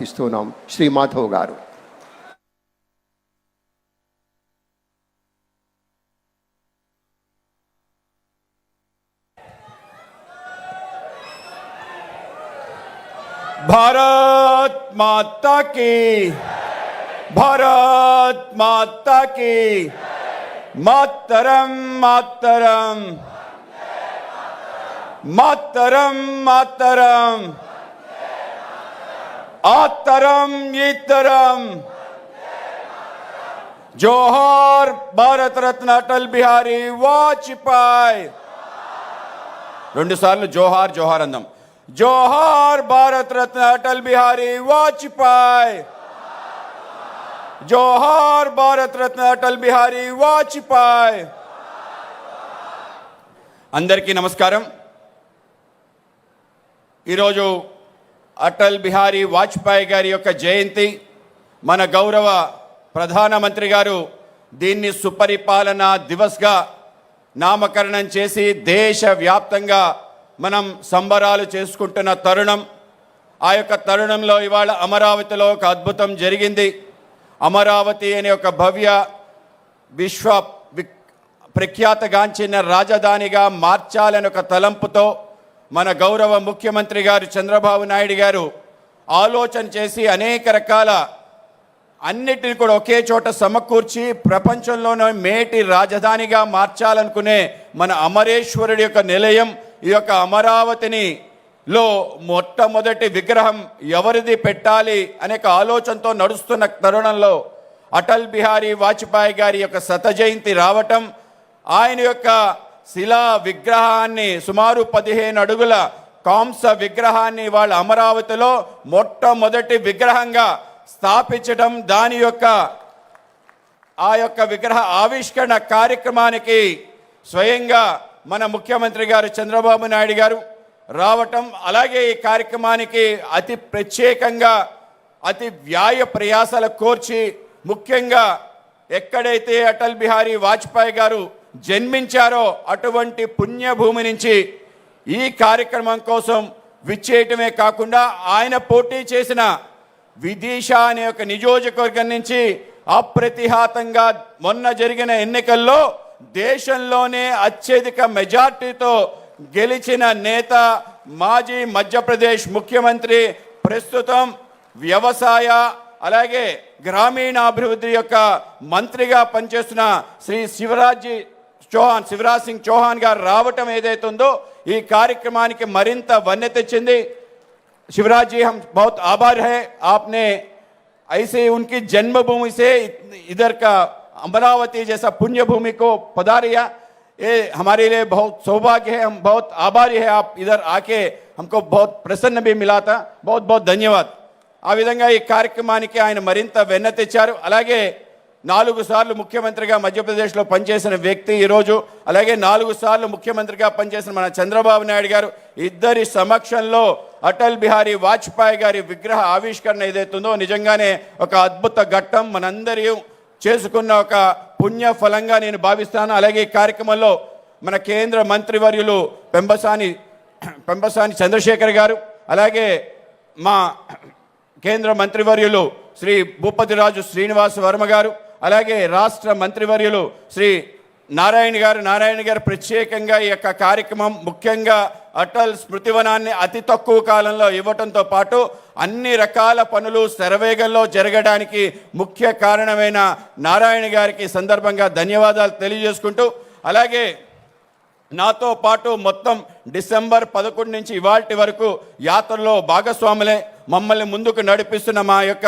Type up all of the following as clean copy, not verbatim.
తీస్తున్నాం. శ్రీ మాధవ్ గారు. भारत माता की, भारत माता की, मातरम मातरम, मातरम मातरम, आतरम इतरम. जोहार भारत रत्न अटल बिहारी वाजपेयी. రెండు సార్లు జోహార్ జోహార్ అందం. जोहार भारत रत्न अटल बिहारी वाजपेयी. जोहार भारत रत्न अटल बिहारी वाजपेयी. అందరికీ నమస్కారం. ఈరోజు అటల్ బిహారీ వాజ్పేయి గారి యొక్క జయంతి. మన గౌరవ ప్రధానమంత్రి గారు దీన్ని సుపరిపాలనా దివస్గా నామకరణం చేసి దేశవ్యాప్తంగా మనం సంబరాలు చేసుకుంటున్న తరుణం. ఆ యొక్క తరుణంలో ఇవాళ అమరావతిలో ఒక అద్భుతం జరిగింది. అమరావతి అనే ఒక భవ్య విశ్వ ప్రఖ్యాతగాంచిన రాజధానిగా మార్చాలని ఒక తలంపుతో మన గౌరవ ముఖ్యమంత్రి గారు చంద్రబాబు నాయుడు గారు ఆలోచన చేసి అనేక రకాల అన్నిటిని కూడా ఒకే చోట సమకూర్చి ప్రపంచంలోనే మేటి రాజధానిగా మార్చాలనుకునే మన అమరేశ్వరుడి యొక్క నిలయం ఈ యొక్క అమరావతిలో మొట్టమొదటి విగ్రహం ఎవరిది పెట్టాలి అనే ఆలోచనతో నడుస్తున్న తరుణంలో అటల్ బిహారీ వాజ్పేయి గారి యొక్క శత జయంతి రావటం, ఆయన యొక్క శిలా విగ్రహాన్ని సుమారు 15 అడుగుల కాంస విగ్రహాన్ని వాళ్ళ అమరావతిలో మొట్టమొదటి విగ్రహంగా స్థాపించడం, దాని యొక్క ఆ యొక్క విగ్రహ ఆవిష్కరణ కార్యక్రమానికి స్వయంగా మన ముఖ్యమంత్రి గారు చంద్రబాబు నాయుడు గారు రావటం, అలాగే ఈ కార్యక్రమానికి అతి ప్రత్యేకంగా అతి వ్యాయ ప్రయాసాలు కోర్చి ముఖ్యంగా ఎక్కడైతే అటల్ బిహారీ వాజ్పేయి గారు జన్మించారో అటువంటి పుణ్యభూమి నుంచి ఈ కార్యక్రమం కోసం విచ్చేయటమే కాకుండా ఆయన పోటీ చేసిన విదిశా అనే ఒక నియోజకవర్గం నుంచి అప్రతిహాతంగా మొన్న జరిగిన ఎన్నికల్లో దేశంలోనే అత్యధిక మెజార్టీతో గెలిచిన నేత, మాజీ మధ్యప్రదేశ్ ముఖ్యమంత్రి, ప్రస్తుతం వ్యవసాయ అలాగే గ్రామీణాభివృద్ధి యొక్క మంత్రిగా పనిచేస్తున్న శ్రీ శివరాజ్ సింగ్ చౌహాన్ గారు రావటం ఏదైతే ఉందో ఈ కార్యక్రమానికి మరింత వన్నె తెచ్చింది. शिवराज जी, हम बहुत आभार है, आपने ऐसे उनकी जन्मभूमि से इधर का अमरावती जैसा पुण्य भूमि को पधारिया. ये हमारे लिए बहुत सौभाग्य है. हम बहुत आभारी है, आप इधर आके हमको बहुत प्रसन्न भी मिला था. बहुत बहुत धन्यवाद. ఆ విధంగా ఈ కార్యక్రమానికి ఆయన మరింత వెన్న తెచ్చారు. అలాగే 4 సార్లు ముఖ్యమంత్రిగా మధ్యప్రదేశ్లో పనిచేసిన వ్యక్తి ఈరోజు, అలాగే 4 సార్లు ముఖ్యమంత్రిగా పనిచేసిన మన చంద్రబాబు నాయుడు గారు ఇద్దరి సమక్షంలో అటల్ బిహారీ వాజ్పేయి గారి విగ్రహ ఆవిష్కరణ ఏదైతుందో నిజంగానే ఒక అద్భుత ఘట్టం, మనందరి చేసుకున్న ఒక పుణ్య ఫలంగా నేను భావిస్తాను. అలాగే ఈ కార్యక్రమంలో మన కేంద్ర మంత్రివర్యులు పెంబసాని చంద్రశేఖర్ గారు, అలాగే మా కేంద్ర మంత్రివర్యులు శ్రీ భూపతిరాజు శ్రీనివాస్ వర్మ గారు, అలాగే రాష్ట్ర మంత్రివర్యులు శ్రీ నారాయణ గారు ప్రత్యేకంగా ఈ యొక్క కార్యక్రమం ముఖ్యంగా అటల్ స్మృతివనాన్ని అతి తక్కువ కాలంలో ఇవ్వటంతో పాటు అన్ని రకాల పనులు శరవేగంలో జరగడానికి ముఖ్య కారణమైన నారాయణ గారికి సందర్భంగా ధన్యవాదాలు తెలియజేసుకుంటూ, అలాగే నాతో పాటు మొత్తం డిసెంబర్ 11 నుంచి ఇవాల్టి వరకు యాత్రలో భాగస్వాములే మమ్మల్ని ముందుకు నడిపిస్తున్న మా యొక్క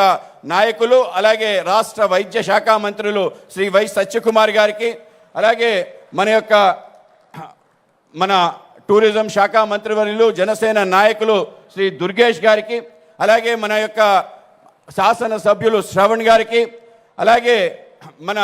నాయకులు, అలాగే రాష్ట్ర వైద్య శాఖ మంత్రులు శ్రీ వై సత్యకుమార్ గారికి, అలాగే మన టూరిజం శాఖ మంత్రివర్యులు జనసేన నాయకులు శ్రీ దుర్గేష్ గారికి, అలాగే మన యొక్క శాసనసభ్యులు శ్రవణ్ గారికి, అలాగే మన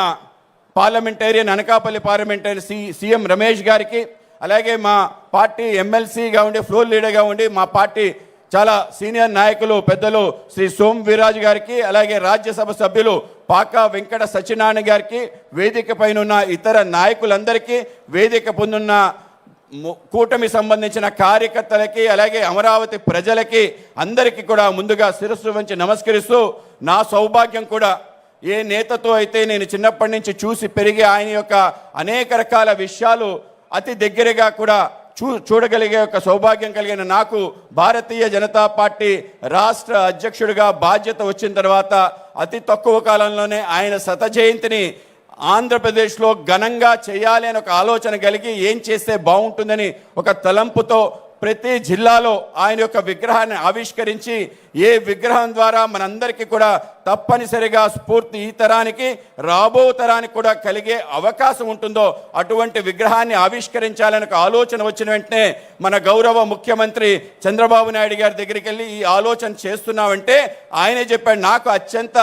parliamentarian Anakapalli parliamentarian CM Ramesh గారికి, అలాగే మా పార్టీ ఎమ్మెల్సీగా ఉండి ఫ్లోర్ లీడర్గా ఉండి మా పార్టీ చాలా సీనియర్ నాయకులు పెద్దలు శ్రీ సోమ్ వీరాజ్ గారికి, అలాగే రాజ్యసభ సభ్యులు పాకా వెంకట సత్యనారాయణ గారికి, వేదిక పైన ఉన్న ఇతర నాయకులందరికీ, వేదిక పొందున్న కూటమి సంబంధించిన కార్యకర్తలకి అలాగే అమరావతి ప్రజలకి అందరికీ కూడా ముందుగా శిరస్సు వంచి నమస్కరిస్తూ, నా సౌభాగ్యం కూడా ఏ నేతతో అయితే నేను చిన్నప్పటి నుంచి చూసి పెరిగి ఆయన యొక్క అనేక రకాల విషయాలు అతి దగ్గరగా కూడా చూడగలిగే ఒక సౌభాగ్యం కలిగిన నాకు భారతీయ జనతా పార్టీ రాష్ట్ర అధ్యక్షుడిగా బాధ్యత వచ్చిన తర్వాత అతి తక్కువ కాలంలోనే ఆయన శత జయంతిని ఆంధ్రప్రదేశ్లో ఘనంగా చేయాలి అని ఒక ఆలోచన కలిగి ఏం చేస్తే బాగుంటుందని ఒక తలంపుతో ప్రతి జిల్లాలో ఆయన యొక్క విగ్రహాన్ని ఆవిష్కరించి ఏ విగ్రహం ద్వారా మనందరికీ కూడా తప్పనిసరిగా స్ఫూర్తి ఈ తరానికి రాబో తరానికి కూడా కలిగే అవకాశం ఉంటుందో అటువంటి విగ్రహాన్ని ఆవిష్కరించాలని ఒక ఆలోచన వచ్చిన వెంటనే మన గౌరవ ముఖ్యమంత్రి చంద్రబాబు నాయుడు గారి దగ్గరికి వెళ్ళి ఈ ఆలోచన చేస్తున్నామంటే ఆయనే చెప్పాడు, నాకు అత్యంత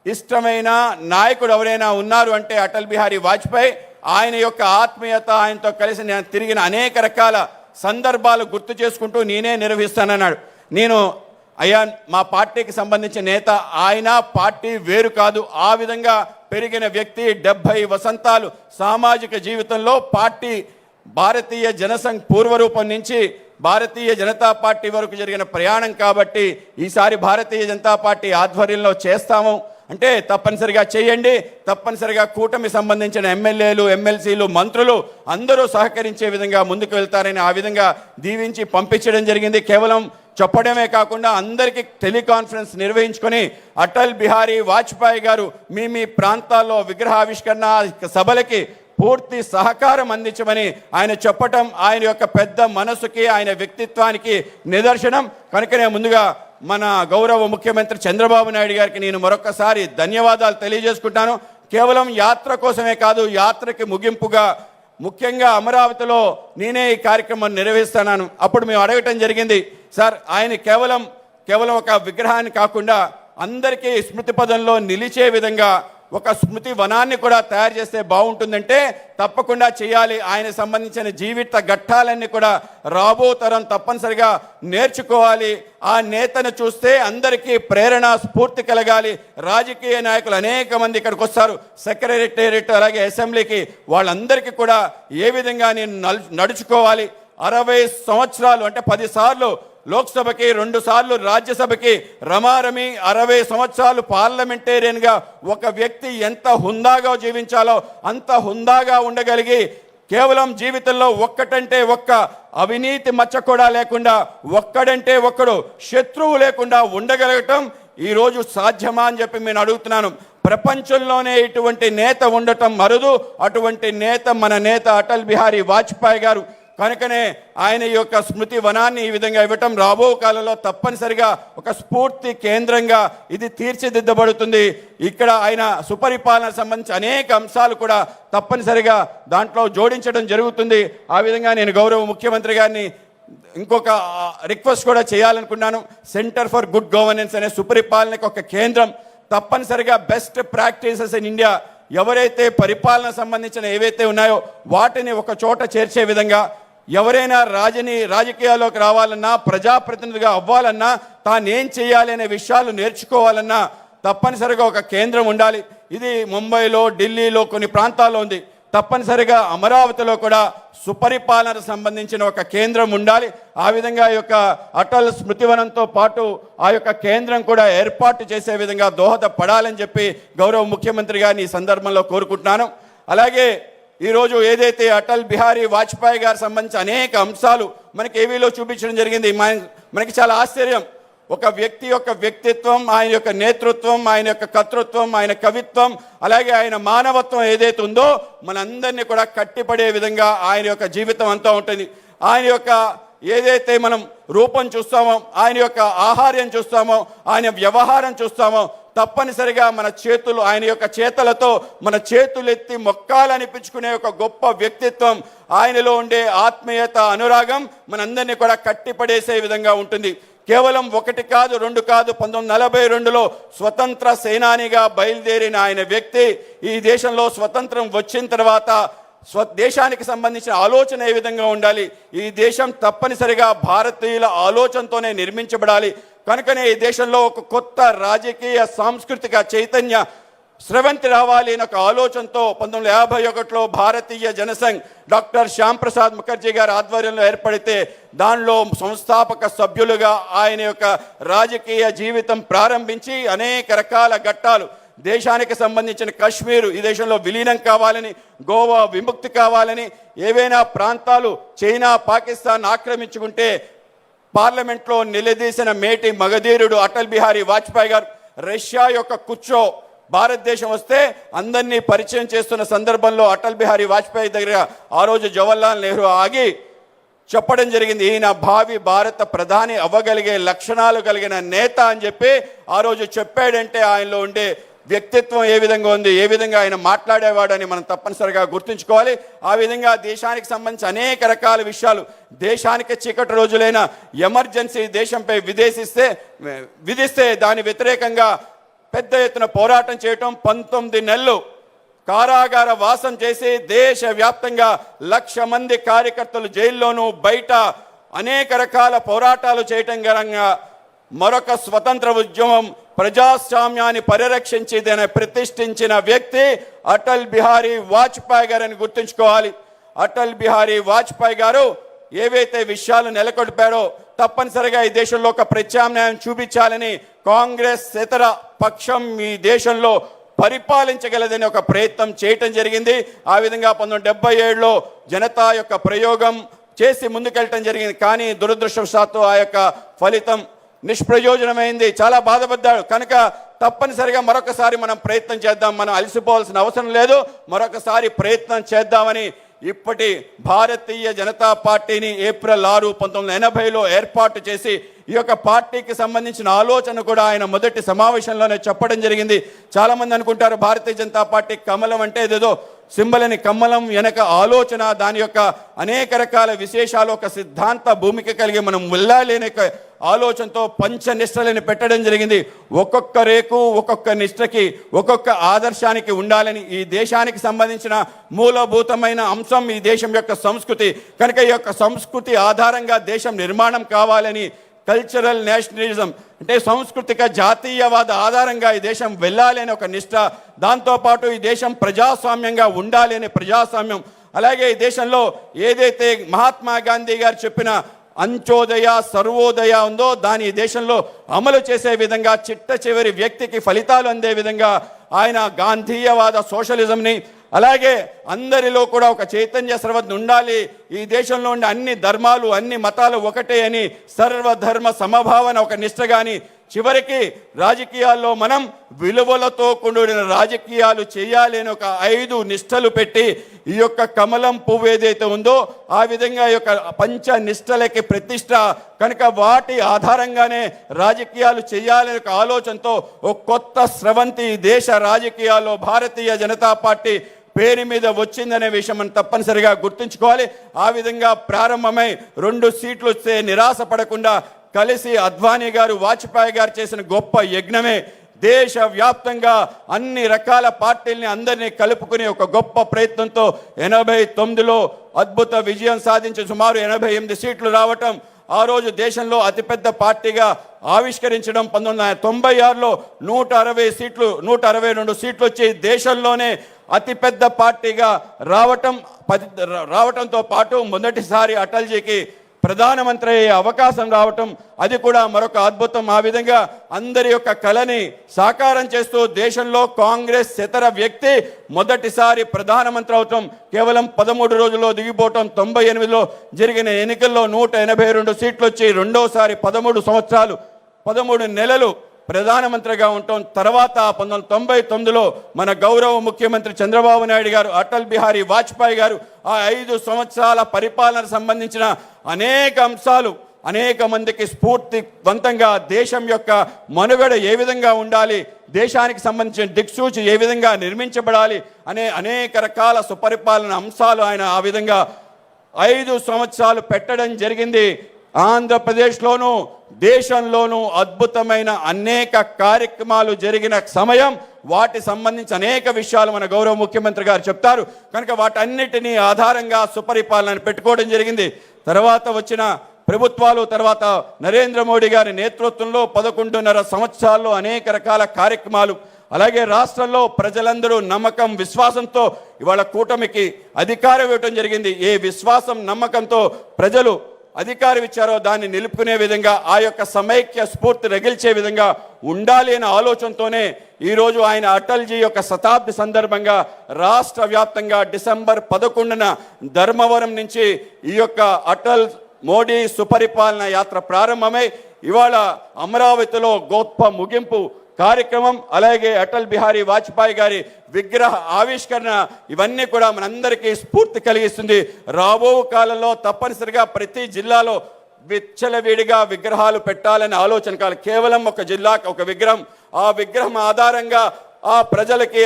ఇష్టమైన నాయకుడు ఎవరైనా ఉన్నారు అంటే అటల్ బిహారీ వాజ్పేయి. ఆయన యొక్క ఆత్మీయత, ఆయనతో కలిసి నేను తిరిగిన అనేక రకాల సందర్భాలు గుర్తు చేసుకుంటూ నేనే నిర్వహిస్తానన్నాడు. నేను అయ్యా మా పార్టీకి సంబంధించిన నేత, ఆయన పార్టీ వేరు కాదు, ఆ విధంగా పెరిగిన వ్యక్తి. 70 వసంతాలు సామాజిక జీవితంలో పార్టీ భారతీయ జనసంఘ్ పూర్వరూపం నుంచి భారతీయ జనతా పార్టీ వరకు జరిగిన ప్రయాణం కాబట్టి ఈసారి భారతీయ జనతా పార్టీ ఆధ్వర్యంలో చేస్తాము అంటే తప్పనిసరిగా చేయండి. తప్పనిసరిగా కూటమి సంబంధించిన ఎమ్మెల్యేలు, ఎమ్మెల్సీలు, మంత్రులు అందరూ సహకరించే విధంగా ముందుకు వెళ్తారని ఆ విధంగా దీవించి పంపించడం జరిగింది. కేవలం చెప్పడమే కాకుండా అందరికీ టెలికాన్ఫరెన్స్ నిర్వహించుకొని అటల్ బిహారీ వాజ్పేయి గారు మీ ప్రాంతాల్లో విగ్రహావిష్కరణ సభలకి పూర్తి సహకారం అందించమని ఆయన చెప్పటం ఆయన యొక్క పెద్ద మనసుకి, ఆయన వ్యక్తిత్వానికి నిదర్శనం. కనుకనే ముందుగా మన గౌరవ ముఖ్యమంత్రి చంద్రబాబు నాయుడు గారికి నేను మరొకసారి ధన్యవాదాలు తెలియజేసుకుంటాను. కేవలం యాత్ర కోసమే కాదు, యాత్రకి ముగింపుగా ముఖ్యంగా అమరావతిలో నేనే ఈ కార్యక్రమాన్ని నిర్వహిస్తున్నాను. అప్పుడు మేము అడగటం జరిగింది, సార్ ఆయన కేవలం ఒక విగ్రహాన్ని కాకుండా అందరికీ స్మృతి పదంలో నిలిచే విధంగా ఒక స్మృతి వనాన్ని కూడా తయారు చేస్తే బాగుంటుందంటే తప్పకుండా చేయాలి. ఆయన సంబంధించిన జీవిత ఘట్టాలన్నీ కూడా రాబో తరం తప్పనిసరిగా నేర్చుకోవాలి. ఆ నేతను చూస్తే అందరికీ ప్రేరణ, స్ఫూర్తి కలగాలి. రాజకీయ నాయకులు అనేక మంది ఇక్కడికి వస్తారు, సెక్రటేరియట్ అలాగే అసెంబ్లీకి, వాళ్ళందరికీ కూడా ఏ విధంగా నేను నడుచుకోవాలి. 60 సంవత్సరాలు అంటే 10 సార్లు లోక్సభకి, 2 సార్లు రాజ్యసభకి, రమారమి 60 సంవత్సరాలు పార్లమెంటేరియన్గా ఒక వ్యక్తి ఎంత హుందాగా జీవించాలో అంత హుందాగా ఉండగలిగి కేవలం జీవితంలో ఒక్కటంటే ఒక్క అవినీతి మచ్చ కూడా లేకుండా, ఒక్కడంటే ఒక్కడు శత్రువు లేకుండా ఉండగలగటం ఈరోజు సాధ్యమా అని చెప్పి నేను అడుగుతున్నాను. ప్రపంచంలోనే ఇటువంటి నేత ఉండటం అరుదు. అటువంటి నేత మన నేత అటల్ బిహారీ వాజ్పేయి గారు. కనుకనే ఆయన యొక్క స్మృతి వనాన్ని ఈ విధంగా ఇవ్వటం రాబో కాలంలో తప్పనిసరిగా ఒక స్ఫూర్తి కేంద్రంగా ఇది తీర్చిదిద్దబడుతుంది. ఇక్కడ ఆయన సుపరిపాలన సంబంధించి అనేక అంశాలు కూడా తప్పనిసరిగా దాంట్లో జోడించడం జరుగుతుంది. ఆ విధంగా నేను గౌరవ ముఖ్యమంత్రి గారిని ఇంకొక రిక్వెస్ట్ కూడా చేయాలనుకున్నాను. సెంటర్ ఫర్ గుడ్ గవర్నెన్స్ అనే సుపరిపాలనకు ఒక కేంద్రం తప్పనిసరిగా బెస్ట్ ప్రాక్టీసెస్ ఇన్ ఇండియా ఎవరైతే పరిపాలన సంబంధించిన ఏవైతే ఉన్నాయో వాటిని ఒక చోట చేర్చే విధంగా, ఎవరైనా రాజకీయాల్లోకి రావాలన్నా, ప్రజాప్రతినిధిగా అవ్వాలన్నా, తానేం చేయాలి అనే విషయాలు నేర్చుకోవాలన్నా తప్పనిసరిగా ఒక కేంద్రం ఉండాలి. ఇది ముంబైలో, ఢిల్లీలో కొన్ని ప్రాంతాల్లో ఉంది. తప్పనిసరిగా అమరావతిలో కూడా సుపరిపాలన సంబంధించిన ఒక కేంద్రం ఉండాలి. ఆ విధంగా ఈ యొక్క అటల్ స్మృతివనంతో పాటు ఆ యొక్క కేంద్రం కూడా ఏర్పాటు చేసే విధంగా దోహదపడాలని చెప్పి గౌరవ ముఖ్యమంత్రి గారిని ఈ సందర్భంలో కోరుకుంటున్నాను. అలాగే ఈరోజు ఏదైతే అటల్ బిహారీ వాజ్పేయి గారు సంబంధించి అనేక అంశాలు మనకి ఏవీలో చూపించడం జరిగింది. మనకి చాలా ఆశ్చర్యం. ఒక వ్యక్తి యొక్క వ్యక్తిత్వం, ఆయన యొక్క నేతృత్వం, ఆయన యొక్క కర్తృత్వం, ఆయన కవిత్వం, అలాగే ఆయన మానవత్వం ఏదైతే ఉందో మనందరినీ కూడా కట్టిపడే విధంగా ఆయన యొక్క జీవితం అంతా ఉంటుంది. ఆయన యొక్క ఏదైతే మనం రూపం చూస్తామో, ఆయన యొక్క ఆహార్యం చూస్తామో, ఆయన వ్యవహారం చూస్తామో తప్పనిసరిగా మన చేతులు, ఆయన యొక్క చేతలతో మన చేతులెత్తి మొక్కాలనిపించుకునే ఒక గొప్ప వ్యక్తిత్వం, ఆయనలో ఉండే ఆత్మీయత, అనురాగం మనందరినీ కూడా కట్టిపడేసే విధంగా ఉంటుంది. కేవలం 1 కాదు 2 కాదు, 1942లో స్వతంత్ర సేనానిగా బయలుదేరిన ఆయన వ్యక్తి ఈ దేశంలో స్వతంత్రం వచ్చిన తర్వాత దేశానికి సంబంధించిన ఆలోచన ఏ విధంగా ఉండాలి, ఈ దేశం తప్పనిసరిగా భారతీయుల ఆలోచనతోనే నిర్మించబడాలి. కనుకనే ఈ దేశంలో ఒక కొత్త రాజకీయ సాంస్కృతిక చైతన్య స్రవంతి రావాలి అని ఒక ఆలోచనతో 1951లో భారతీయ జనసంఘ్ డాక్టర్ శ్యామ్ ప్రసాద్ ముఖర్జీ గారి ఆధ్వర్యంలో ఏర్పడితే దానిలో సంస్థాపక సభ్యులుగా ఆయన యొక్క రాజకీయ జీవితం ప్రారంభించి అనేక రకాల ఘట్టాలు దేశానికి సంబంధించిన కాశ్మీర్ ఈ దేశంలో విలీనం కావాలని, గోవా విముక్తి కావాలని, ఏవైనా ప్రాంతాలు చైనా పాకిస్తాన్ ఆక్రమించుకుంటే పార్లమెంట్లో నిలదీసిన మేటి మగధీరుడు అటల్ బిహారీ వాజ్పేయి గారు, రష్యా యొక్క కుచ్చో భారతదేశం వస్తే అందరినీ పరిచయం చేస్తున్న సందర్భంలో అటల్ బిహారీ వాజ్పేయి దగ్గర ఆ రోజు జవహర్లాల్ నెహ్రూ ఆగి చెప్పడం జరిగింది, ఈయన భావి భారత ప్రధాని అవ్వగలిగే లక్షణాలు కలిగిన నేత అని చెప్పి ఆ రోజు చెప్పాడంటే ఆయనలో ఉండే వ్యక్తిత్వం ఏ విధంగా ఉంది, ఏ విధంగా ఆయన మాట్లాడేవాడని మనం తప్పనిసరిగా గుర్తుంచుకోవాలి. ఆ విధంగా దేశానికి సంబంధించి అనేక రకాల విషయాలు, దేశానికి చీకటి రోజులైన ఎమర్జెన్సీ దేశంపై విధిస్తే దాని వ్యతిరేకంగా పెద్ద ఎత్తున పోరాటం చేయటం, 19 నెలలు కారాగార వాసం చేసి దేశవ్యాప్తంగా 1,00,000 మంది కార్యకర్తలు జైల్లోనూ బయట అనేక రకాల పోరాటాలు చేయటం గలంగా మరొక స్వతంత్ర ఉద్యమం ప్రజాస్వామ్యాన్ని పరిరక్షించేదని ప్రతిష్ఠించిన వ్యక్తి అటల్ బిహారీ వాజ్పేయి గారని గుర్తుంచుకోవాలి. అటల్ బిహారీ వాజ్పేయి గారు ఏవైతే విషయాలు నెలకొల్పారో తప్పనిసరిగా ఈ దేశంలో ఒక ప్రత్యామ్నాయం చూపించాలని కాంగ్రెస్ ఇతర పక్షం ఈ దేశంలో పరిపాలించగలదని ఒక ప్రయత్నం చేయటం జరిగింది. ఆ విధంగా 1977లో జనతా యొక్క ప్రయోగం చేసి ముందుకెళ్ళటం జరిగింది. కానీ దురదృష్టవశాత్తు ఆ యొక్క ఫలితం నిష్ప్రయోజనమైంది. చాలా బాధపడ్డాడు. కనుక తప్పనిసరిగా మరొకసారి మనం ప్రయత్నం చేద్దాం, మనం అలసిపోవాల్సిన అవసరం లేదు, మరొకసారి ప్రయత్నం చేద్దామని ఇప్పటి భారతీయ జనతా పార్టీని ఏప్రిల్ 6, 1980లో ఏర్పాటు చేసి ఈ యొక్క పార్టీకి సంబంధించిన ఆలోచన కూడా ఆయన మొదటి సమావేశంలోనే చెప్పడం జరిగింది. చాలామంది అనుకుంటారు భారతీయ జనతా పార్టీ కమలం అంటే ఏదేదో సింబల్ అని. కమలం వెనక ఆలోచన, దాని యొక్క అనేక రకాల విశేషాలు, ఒక సిద్ధాంత భూమిక కలిగి మనం వెళ్ళాలి అనే ఆలోచనతో పంచ నిష్టలని పెట్టడం జరిగింది. ఒక్కొక్క రేకు ఒక్కొక్క నిష్టకి ఒక్కొక్క ఆదర్శానికి ఉండాలని, ఈ దేశానికి సంబంధించిన మూలభూతమైన అంశం ఈ దేశం యొక్క సంస్కృతి. కనుక ఈ యొక్క సంస్కృతి ఆధారంగా దేశం నిర్మాణం కావాలని, కల్చరల్ నేషనలిజం అంటే సాంస్కృతిక జాతీయవాద ఆధారంగా ఈ దేశం వెళ్ళాలి అనే ఒక నిష్ట, దాంతోపాటు ఈ దేశం ప్రజాస్వామ్యంగా ఉండాలి అనే ప్రజాస్వామ్యం, అలాగే ఈ దేశంలో ఏదైతే మహాత్మా గాంధీ గారు చెప్పిన అంత్యోదయ సర్వోదయ ఉందో దాని ఈ దేశంలో అమలు చేసే విధంగా, చిట్ట చివరి వ్యక్తికి ఫలితాలు అందే విధంగా ఆయన గాంధీయవాద సోషలిజంని, అలాగే అందరిలో కూడా ఒక చైతన్య సర్వజ్ఞ ఉండాలి, ఈ దేశంలో ఉండే అన్ని ధర్మాలు అన్ని మతాలు ఒకటే అని సర్వధర్మ సమభావన ఒక నిష్ట, కానీ చివరికి రాజకీయాల్లో మనం విలువలతో కూడిన రాజకీయాలు చేయాలి అని ఒక 5 నిష్టలు పెట్టి ఈ యొక్క కమలం పువ్వు ఏదైతే ఉందో ఆ విధంగా ఈ యొక్క పంచ నిష్టలకి ప్రతిష్ట. కనుక వాటి ఆధారంగానే రాజకీయాలు చేయాలనే ఒక ఆలోచనతో ఒక కొత్త స్రవంతి దేశ రాజకీయాల్లో భారతీయ జనతా పార్టీ పేరు మీద వచ్చిందనే విషయం మనం తప్పనిసరిగా గుర్తుంచుకోవాలి. ఆ విధంగా ప్రారంభమై 2 సీట్లు వస్తే నిరాశ పడకుండా కలిసి అద్వానీ గారు వాజ్పేయి గారు చేసిన గొప్ప యజ్ఞమే దేశవ్యాప్తంగా అన్ని రకాల పార్టీల్ని అందరినీ కలుపుకుని ఒక గొప్ప ప్రయత్నంతో 89లో అద్భుత విజయం సాధించి సుమారు 88 సీట్లు రావటం, ఆ రోజు దేశంలో అతిపెద్ద పార్టీగా ఆవిష్కరించడం, 1996లో 162 సీట్లు వచ్చి దేశంలోనే అతిపెద్ద పార్టీగా రావటంతో పాటు మొదటిసారి అటల్జీకి ప్రధానమంత్రి అయ్యే అవకాశం రావటం, అది కూడా మరొక అద్భుతం. ఆ విధంగా అందరి యొక్క కళని సాకారం చేస్తూ దేశంలో కాంగ్రెస్ ఇతర వ్యక్తి మొదటిసారి ప్రధానమంత్రి అవటం, కేవలం 13 రోజుల్లో దిగిపోవటం, 98లో జరిగిన ఎన్నికల్లో 182 సీట్లు వచ్చి రెండోసారి 13 సంవత్సరాలు 13 నెలలు ప్రధానమంత్రిగా ఉండటం. తర్వాత 1999లో మన గౌరవ ముఖ్యమంత్రి చంద్రబాబు నాయుడు గారు, అటల్ బిహారీ వాజ్పేయి గారు ఆ 5 సంవత్సరాల పరిపాలన సంబంధించిన అనేక అంశాలు అనేక మందికి స్ఫూర్తివంతంగా దేశం యొక్క మనుగడ ఏ విధంగా ఉండాలి, దేశానికి సంబంధించిన దిక్సూచి ఏ విధంగా నిర్మించబడాలి అనే అనేక రకాల సుపరిపాలన అంశాలు ఆయన ఆ విధంగా 5 సంవత్సరాలు పెట్టడం జరిగింది. ఆంధ్రప్రదేశ్లోనూ దేశంలోనూ అద్భుతమైన అనేక కార్యక్రమాలు జరిగిన సమయం, వాటి సంబంధించి అనేక విషయాలు మన గౌరవ ముఖ్యమంత్రి గారు చెప్తారు. కనుక వాటన్నిటినీ ఆధారంగా సుపరిపాలన పెట్టుకోవడం జరిగింది. తర్వాత వచ్చిన ప్రభుత్వాలు, తర్వాత నరేంద్ర మోడీ గారి నేతృత్వంలో 11.5 సంవత్సరాల్లో అనేక రకాల కార్యక్రమాలు, అలాగే రాష్ట్రంలో ప్రజలందరూ నమ్మకం విశ్వాసంతో ఇవాళ కూటమికి అధికారం ఇవ్వటం జరిగింది. ఏ విశ్వాసం నమ్మకంతో ప్రజలు అధికారం ఇచ్చారో దాన్ని నిలుపుకునే విధంగా, ఆ యొక్క సమైక్య స్ఫూర్తి రగిల్చే విధంగా ఉండాలి అనే ఆలోచనతోనే ఈరోజు ఆయన అటల్జీ యొక్క శతాబ్ది సందర్భంగా రాష్ట్ర వ్యాప్తంగా డిసెంబర్ 11న ధర్మవరం నుంచి ఈ యొక్క అటల్ మోడీ సుపరిపాలన యాత్ర ప్రారంభమై ఇవాళ అమరావతిలో గొప్ప ముగింపు కార్యక్రమం, అలాగే అటల్ బిహారీ వాజ్పేయి గారి విగ్రహ ఆవిష్కరణ, ఇవన్నీ కూడా మనందరికీ స్ఫూర్తి కలిగిస్తుంది. రాబో కాలంలో తప్పనిసరిగా ప్రతి జిల్లాలో విచ్చలవిడిగా విగ్రహాలు పెట్టాలనే ఆలోచన కాదు. కేవలం ఒక జిల్లాకి ఒక విగ్రహం, ఆ విగ్రహం ఆధారంగా ఆ ప్రజలకి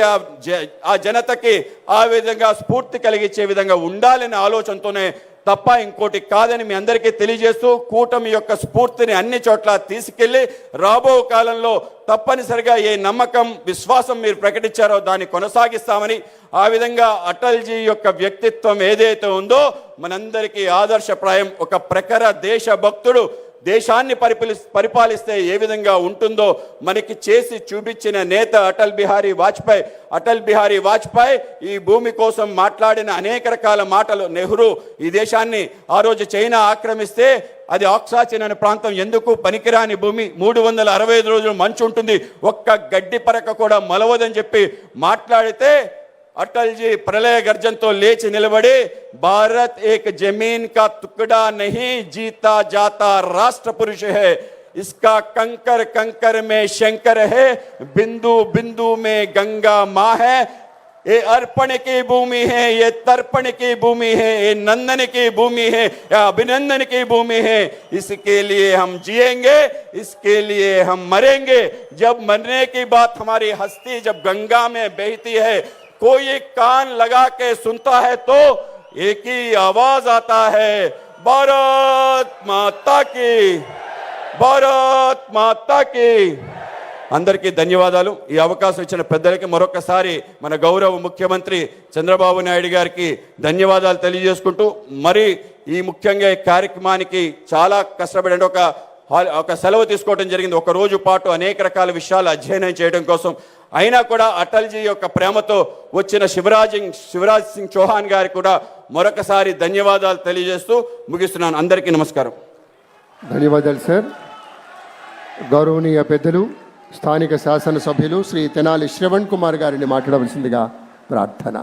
ఆ జనతకి ఆ విధంగా స్ఫూర్తి కలిగించే విధంగా ఉండాలనే ఆలోచనతోనే తప్ప ఇంకోటి కాదని మీ అందరికీ తెలియజేస్తూ, కూటమి యొక్క స్ఫూర్తిని అన్ని చోట్ల తీసుకెళ్లి రాబో కాలంలో తప్పనిసరిగా ఏ నమ్మకం విశ్వాసం మీరు ప్రకటించారో దాన్ని కొనసాగిస్తామని, ఆ విధంగా అటల్జీ యొక్క వ్యక్తిత్వం ఏదైతే ఉందో మనందరికీ ఆదర్శప్రాయం. ఒక ప్రఖర దేశభక్తుడు దేశాన్ని పరిపాలిస్తే ఏ విధంగా ఉంటుందో మనకి చేసి చూపించిన నేత అటల్ బిహారీ వాజ్పేయి. అటల్ బిహారీ వాజ్పేయి ఈ భూమి కోసం మాట్లాడిన అనేక రకాల మాటలు. నెహ్రూ ఈ దేశాన్ని ఆ రోజు చైనా ఆక్రమిస్తే అది ఆక్సాచిన్ అనే ప్రాంతం, ఎందుకు పనికిరాని భూమి, 365 రోజులు మంచు ఉంటుంది, ఒక్క గడ్డి పరక కూడా మలవదని చెప్పి మాట్లాడితే అటల్జీ ప్రళయ గర్జనతో లేచి నిలబడి, భారత్ ఏక్ జమీన్ కా తుకడా నహీ జీతా జాతా రాష్ట్ర పురుష హై, इसका कंकर कंकर में शंकर है, बिंदु बिंदु में गंगा माँ है, ये अर्पण की भूमि है, ये तर्पण की भूमि है, ये नंदन की भूमि है, या अभिनंदन की भूमि है. इसके लिए हम जिएंगे, इसके लिए हम मरेंगे. जब मरने की बात हमारी हस्ती जब गंगा में बहती है, कोई कान लगा के सुनता है तो एक ही आवाज आता है, भारत माता की, భారత్ మాతాకి. అందరికీ ధన్యవాదాలు. ఈ అవకాశం ఇచ్చిన పెద్దలకి మరొకసారి మన గౌరవ ముఖ్యమంత్రి చంద్రబాబు నాయుడు గారికి ధన్యవాదాలు తెలియజేసుకుంటూ, మరి ఈ ముఖ్యంగా ఈ కార్యక్రమానికి చాలా కష్టపడి ఒక సెలవు తీసుకోవడం జరిగింది. ఒక రోజు పాటు అనేక రకాల విషయాలు అధ్యయనం చేయడం కోసం. అయినా కూడా అటల్జీ యొక్క ప్రేమతో వచ్చిన శివరాజ్ సింగ్ చౌహాన్ గారికి కూడా మరొకసారి ధన్యవాదాలు తెలియజేస్తూ ముగిస్తున్నాను. అందరికీ నమస్కారం. ధన్యవాదాలు సార్. గౌరవనీయ పెద్దలు స్థానిక శాసనసభ్యులు శ్రీ తెనాలి శ్రవణ్ కుమార్ గారిని మాట్లాడవలసిందిగా ప్రార్థన.